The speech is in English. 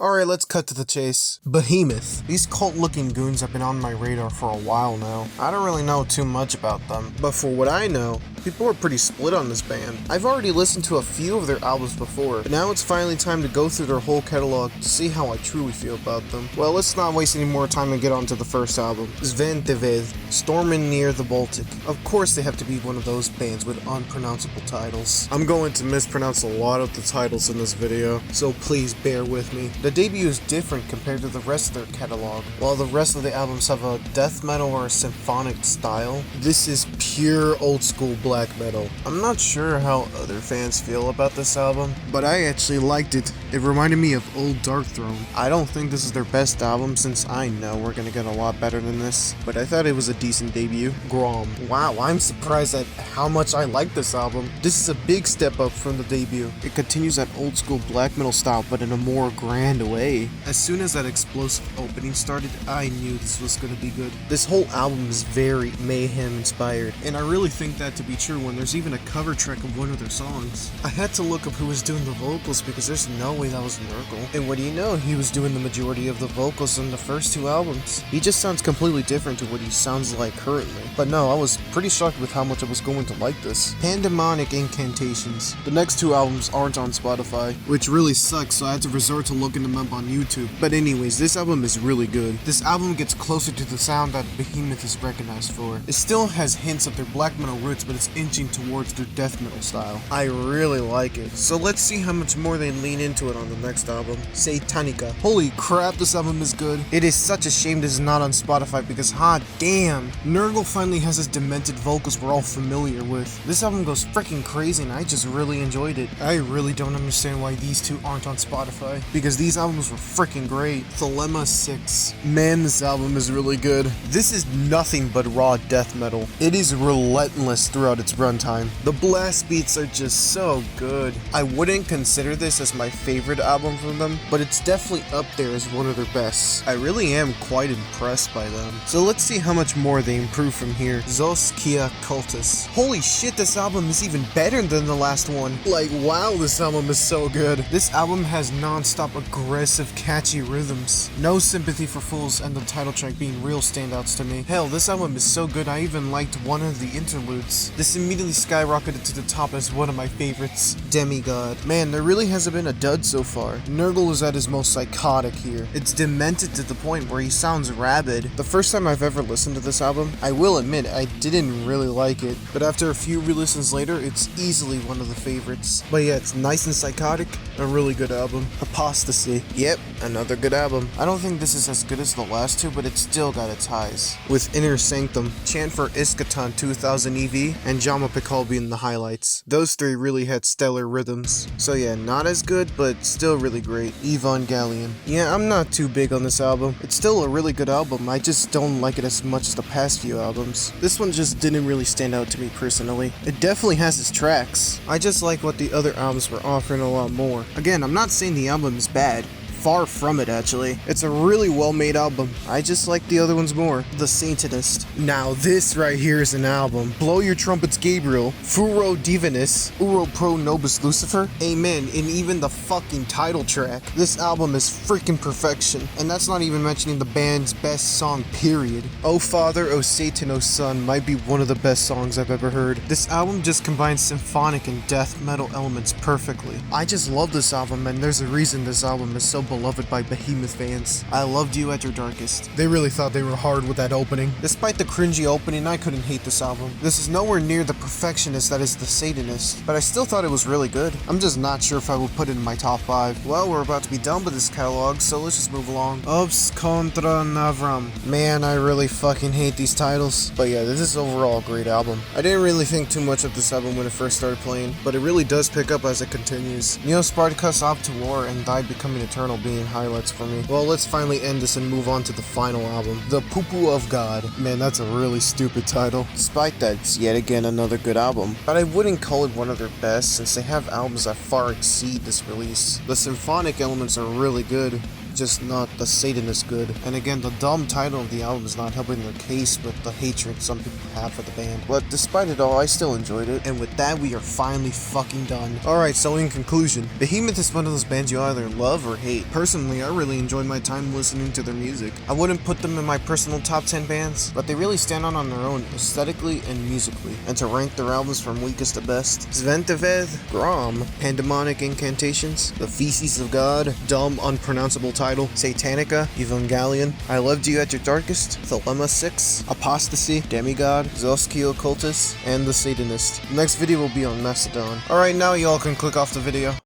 Alright, let's cut to the chase. Behemoth. These cult-looking goons have been on my radar for a while now. I don't really know too much about them, but for what I know, people are pretty split on this band. I've already listened to a few of their albums before, but now it's finally time to go through their whole catalog to see how I truly feel about them. Well, let's not waste any more time and get on to the first album. Sven Deved, Stormin' Near the Baltic. Of course they have to be one of those bands with unpronounceable titles. I'm going to mispronounce a lot of the titles in this video, so please bear with me. The debut is different compared to the rest of their catalog. While the rest of the albums have a death metal or a symphonic style, this is pure old school black metal. I'm not sure how other fans feel about this album, but I actually liked it. It reminded me of old Darkthrone. I don't think this is their best album since I know we're gonna get a lot better than this, but I thought it was a decent debut. Grom. Wow, I'm surprised at how much I like this album. This is a big step up from the debut. It continues that old school black metal style, but in a more grand way. As soon as that explosive opening started, I knew this was gonna be good. This whole album is very Mayhem inspired, and I really think that to be true when there's even a cover track of one of their songs. I had to look up who was doing the vocals because there's no way that was Nurgle. And what do you know, he was doing the majority of the vocals in the first two albums. He just sounds completely different to what he sounds like currently. But no, I was pretty shocked with how much I was going to like this. Pandemonic Incantations. The next two albums aren't on Spotify, which really sucks, so I had to resort to looking them up on YouTube. But anyways, this album is really good. This album gets closer to the sound that Behemoth is recognized for. It still has hints of their black metal roots, but it's inching towards their death metal style. I really like it. So let's see how much more they lean into it on the next album, Satanica. Holy crap, this album is good. It is such a shame this is not on Spotify because hot damn, Nurgle finally has his demented vocals we're all familiar with. This album goes freaking crazy and I just really enjoyed it. I really don't understand why these two aren't on Spotify because these albums were freaking great. Thelema 6. Man, this album is really good. This is nothing but raw death metal. It is relentless throughout its runtime. The blast beats are just so good. I wouldn't consider this as my favorite album from them, but it's definitely up there as one of their best. I really am quite impressed by them. So let's see how much more they improve from here. Zos Kia Cultus. Holy shit, this album is even better than the last one. Like, wow, this album is so good. This album has non-stop aggressive, catchy rhythms. No Sympathy for Fools and the title track being real standouts to me. Hell, this album is so good I even liked one of the interludes. This immediately skyrocketed to the top as one of my favorites, Demigod. Man, there really hasn't been a dud so far. Nurgle is at his most psychotic here. It's demented to the point where he sounds rabid. The first time I've ever listened to this album, I will admit I didn't really like it, but after a few re-listens later, it's easily one of the favorites. But yeah, it's nice and psychotic, a really good album. Apostasy. Yep, another good album. I don't think this is as good as the last two, but it's still got its highs. With Inner Sanctum, Chant for Iskaton 2000 EV, and Jama Pikal being the highlights. Those three really had stellar rhythms. So yeah, not as good, but still really great. Evangelion. Yeah, I'm not too big on this album. It's still a really good album, I just don't like it as much as the past few albums. This one just didn't really stand out to me personally. It definitely has its tracks. I just like what the other albums were offering a lot more. Again, I'm not saying the album is bad. Far from it, actually. It's a really well-made album. I just like the other ones more. The Satanist. Now this right here is an album. Blow Your Trumpets Gabriel, Furo Divinus, Uro Pro Nobis Lucifer, Amen, and even the fucking title track. This album is freaking perfection. And that's not even mentioning the band's best song, period. Oh Father, Oh Satan, Oh Son might be one of the best songs I've ever heard. This album just combines symphonic and death metal elements perfectly. I just love this album, and there's a reason this album is so beloved by Behemoth fans. I loved You at Your Darkest. They really thought they were hard with that opening. Despite the cringy opening, I couldn't hate this album. This is nowhere near the perfectionist that is The Satanist, but I still thought it was really good. I'm just not sure if I would put it in my top 5. Well, we're about to be done with this catalog, so let's just move along. Obs Contra Navram. Man, I really fucking hate these titles. But yeah, this is overall a great album. I didn't really think too much of this album when it first started playing, but it really does pick up as it continues. Neo Spartacus Up to War and Die Becoming Eternal being highlights for me. Well, let's finally end this and move on to the final album, The Poo-Poo of God. Man, that's a really stupid title. Despite that, it's yet again another good album, but I wouldn't call it one of their best since they have albums that far exceed this release. The symphonic elements are really good, just not the Satanist good. And again, the dumb title of the album is not helping their case with the hatred some people have for the band. But despite it all, I still enjoyed it. And with that, we are finally fucking done. Alright, so in conclusion, Behemoth is one of those bands you either love or hate. Personally, I really enjoyed my time listening to their music. I wouldn't put them in my personal top 10 bands, but they really stand out on their own, aesthetically and musically. And to rank their albums from weakest to best, Sventeveth, Grom, Pandemonic Incantations, The Feces of God, dumb unpronounceable title, Satanica, Evangelion, I Loved You at Your Darkest, Thelema 6, Apostasy, Demigod, Zoski Occultus, and The Satanist. The next video will be on Mastodon. Alright, now y'all can click off the video.